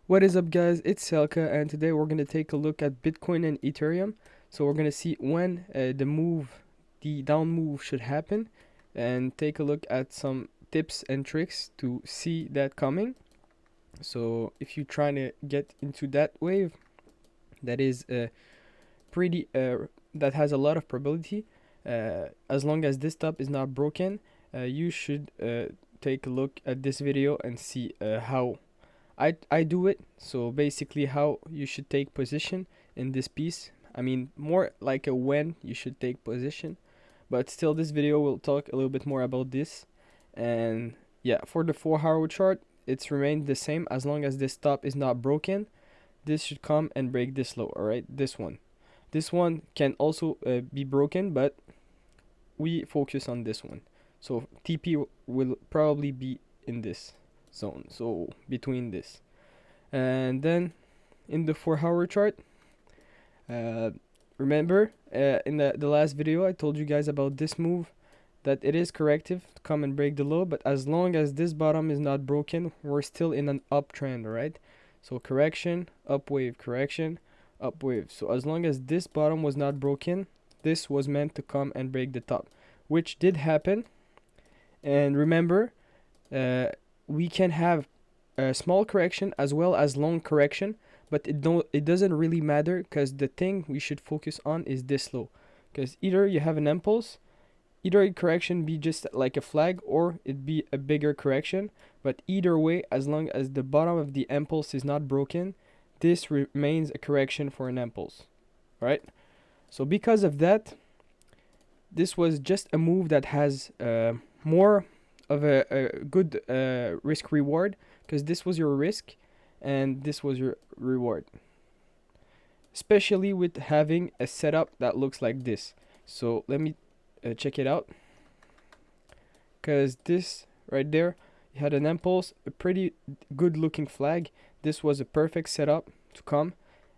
What is up, guys? It's Selka, and today we're going to take a look at Bitcoin and Ethereum. So we're going to see when the down move should happen, and take a look at some tips and tricks to see that coming. So if you're trying to get into that wave, that is pretty that has a lot of probability. As long as this top is not broken, you should take a look at this video and see how I do it. So basically, how you should take position in this piece. I mean, more like a when you should take position, but still, this video will talk a little bit more about this. And yeah, for the 4 hour chart, it's remained the same as long as this top is not broken. This should come and break this low. All right, this one can also be broken, but we focus on this one. So TP will probably be in this zone, so between this. And then in the 4 hour chart, uh, remember in the last video I told you guys about this move, that it is corrective to come and break the low, but as long as this bottom is not broken, we're still in an uptrend. All right, so correction, up wave, correction, up wave. So as long as this bottom was not broken, this was meant to come and break the top, which did happen. And remember, uh, we can have a small correction as well as long correction, but it doesn't really matter, because the thing we should focus on is this low, because either you have an impulse, either a correction be just like a flag, or it be a bigger correction, but either way, as long as the bottom of the impulse is not broken, this remains a correction for an impulse. Right, so because of that, this was just a move that has more of a good risk reward, because this was your risk and this was your reward, especially with having a setup that looks like this. So let me check it out, because this right there, you had an impulse, a pretty good looking flag. This was a perfect setup to come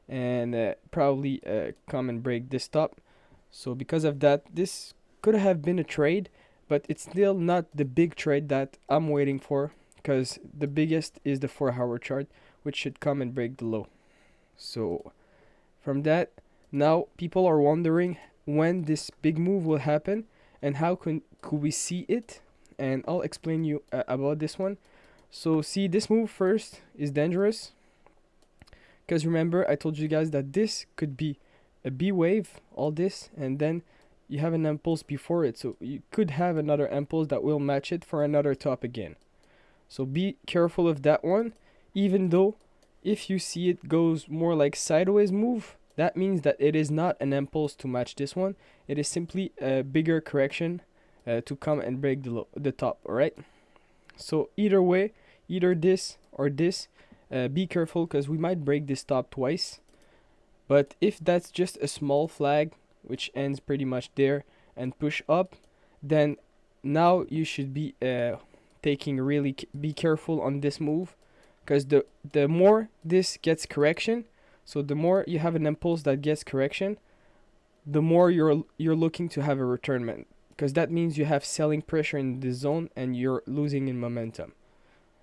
and probably come and break this top. So because of that, this could have been a trade, but it's still not the big trade that I'm waiting for, because the biggest is the 4 hour chart, which should come and break the low. So from that, now people are wondering when this big move will happen and how could we see it, and I'll explain you about this one. So see, this move first is dangerous, because remember I told you guys that this could be a B wave, all this, and then you have an impulse before it, so you could have another impulse that will match it for another top again. So be careful of that one. Even though if you see it goes more like sideways move, that means that it is not an impulse to match this one. It is simply a bigger correction to come and break the top. All right, so either way, either this or this, be careful, because we might break this top twice. But if that's just a small flag which ends pretty much there and push up, then now you should be taking really be careful on this move, because the more this gets correction, so the more you have an impulse that gets correction, the more you're looking to have a returnment, because that means you have selling pressure in this zone and you're losing in momentum.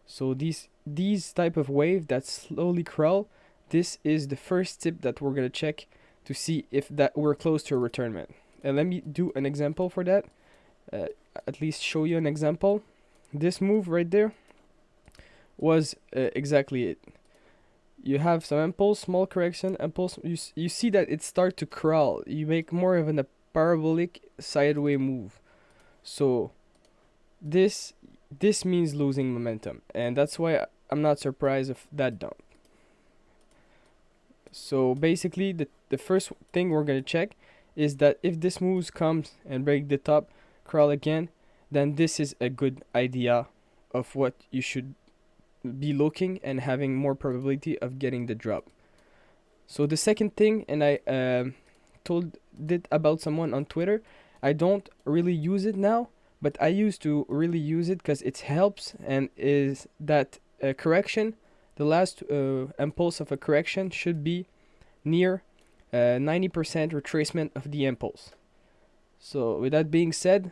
So these type of wave that slowly crawl, this is the first tip that we're gonna check to see if that we're close to a returnment. And let me do an example for that. Uh, at least show you an example. This move right there was exactly it. You have some impulse, small correction, impulse. You see that it start to crawl. You make more of a parabolic sideways move. So this this means losing momentum, and that's why I'm not surprised if that don't. So basically, the first thing we're gonna check is that if this moves comes and break the top, crawl again, then this is a good idea of what you should be looking and having more probability of getting the drop. So the second thing, and I told it about someone on Twitter, I don't really use it now, but I used to really use it because it helps, and is that a correction, the last impulse of a correction should be near 90% retracement of the impulse. So with that being said,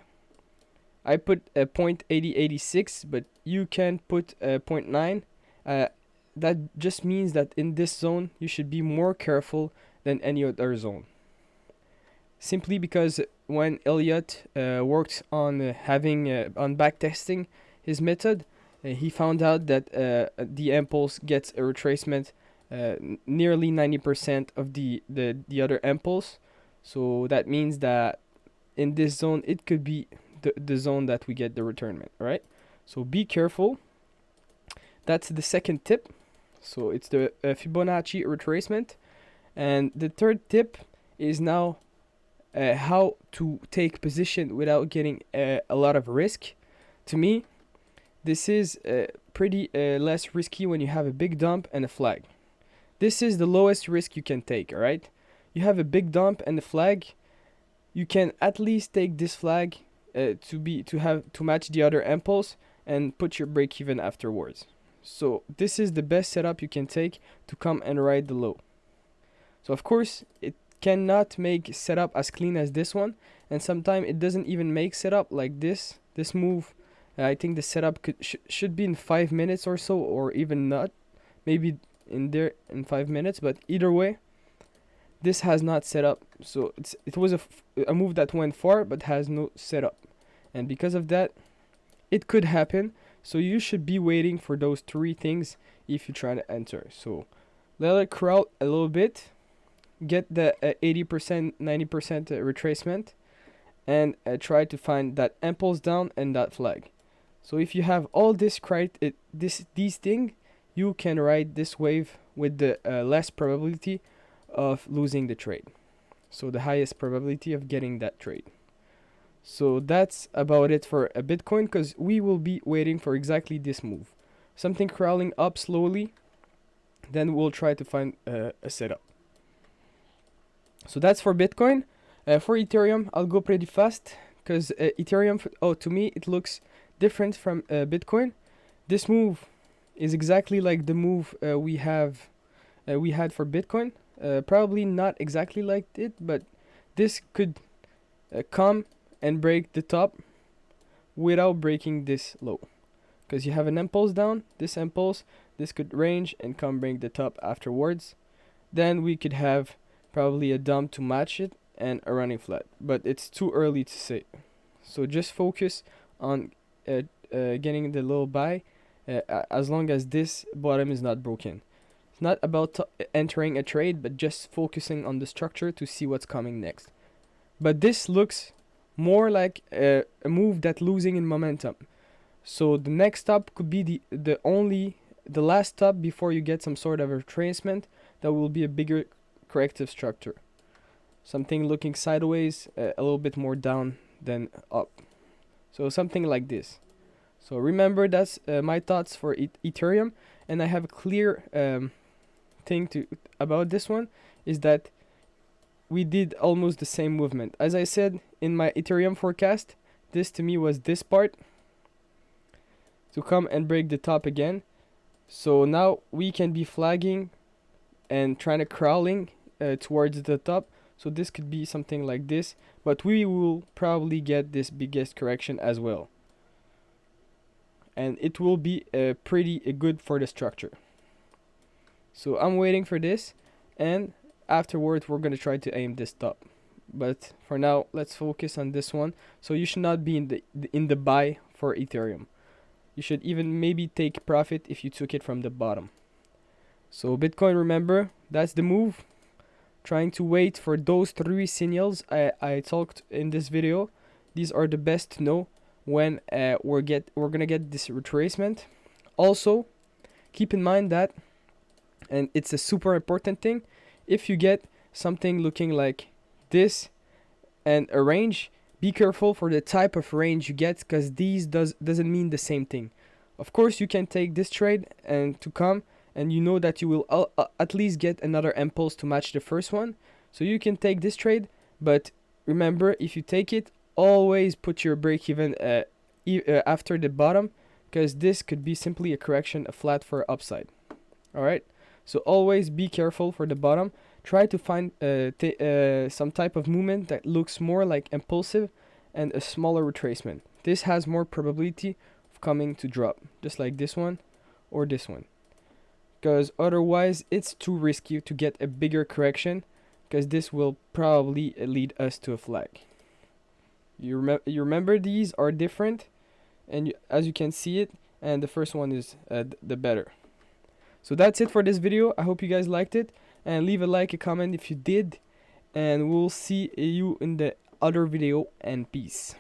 I put a 0.8086, but you can put a 0.9. that just means that in this zone you should be more careful than any other zone. Simply because when Elliot worked on having on backtesting his method, he found out that the impulse gets a retracement nearly 90% of the other impulse. So that means that in this zone it could be the zone that we get the returnment, right? So be careful. That's the second tip. So it's the Fibonacci retracement. And the third tip is now how to take position without getting a lot of risk. To me, this is pretty less risky when you have a big dump and a flag. This is the lowest risk you can take, alright? You have a big dump and a flag, you can at least take this flag to match the other impulse and put your break even afterwards. So this is the best setup you can take to come and ride the low. So of course it cannot make setup as clean as this one, and sometimes it doesn't even make setup like this move. I think the setup should be in 5 minutes or so, or even not, maybe in 5 minutes, but either way this has not set up. So it was a move that went far but has no setup, and because of that it could happen. So you should be waiting for those three things if you try to enter. So let it crawl a little bit, get the 80%, 90% retracement, and try to find that impulse down and that flag. So if you have all these things, you can ride this wave with the less probability of losing the trade. So the highest probability of getting that trade. So that's about it for a Bitcoin, because we will be waiting for exactly this move. Something crawling up slowly, then we'll try to find a setup. So that's for Bitcoin. For Ethereum, I'll go pretty fast, because Ethereum, to me, it looks different from Bitcoin. This move is exactly like the move we had for Bitcoin. Probably not exactly like it, but this could come and break the top without breaking this low, because you have an impulse down, this could range and come break the top afterwards. Then we could have probably a dump to match it and a running flat, but it's too early to say. So just focus on getting the little buy as long as this bottom is not broken. It's not about entering a trade, but just focusing on the structure to see what's coming next. But this looks more like a move that losing in momentum. So the next stop could be the last stop before you get some sort of retracement that will be a bigger corrective structure. Something looking sideways, a little bit more down than up. So something like this. So remember, that's my thoughts for Ethereum, and I have a clear thing about this one is that we did almost the same movement. As I said in my Ethereum forecast, this to me was this part to come and break the top again. So now we can be flagging and trying to crawling towards the top. So this could be something like this, but we will probably get this biggest correction as well. And it will be pretty good for the structure. So I'm waiting for this, and afterwards we're going to try to aim this top. But for now, let's focus on this one. So you should not be in the buy for Ethereum. You should even maybe take profit if you took it from the bottom. So Bitcoin, remember, that's the move. Trying to wait for those three signals I talked in this video. These are the best to know when we're gonna get this retracement. Also, keep in mind that, and it's a super important thing, if you get something looking like this and a range, be careful for the type of range you get, because these doesn't mean the same thing. Of course, you can take this trade and to come, and you know that you will at least get another impulse to match the first one. So you can take this trade, but remember, if you take it, always put your break even after the bottom, because this could be simply a correction, a flat for upside. Alright, so always be careful for the bottom. Try to find some type of movement that looks more like impulsive and a smaller retracement. This has more probability of coming to drop, just like this one or this one. because otherwise it's too risky to get a bigger correction, because this will probably lead us to a flag. You remember these are different, and as you can see it, and the first one is the better. So that's it for this video. I hope you guys liked it, and leave a like, a comment if you did, and we'll see you in the other video, and peace.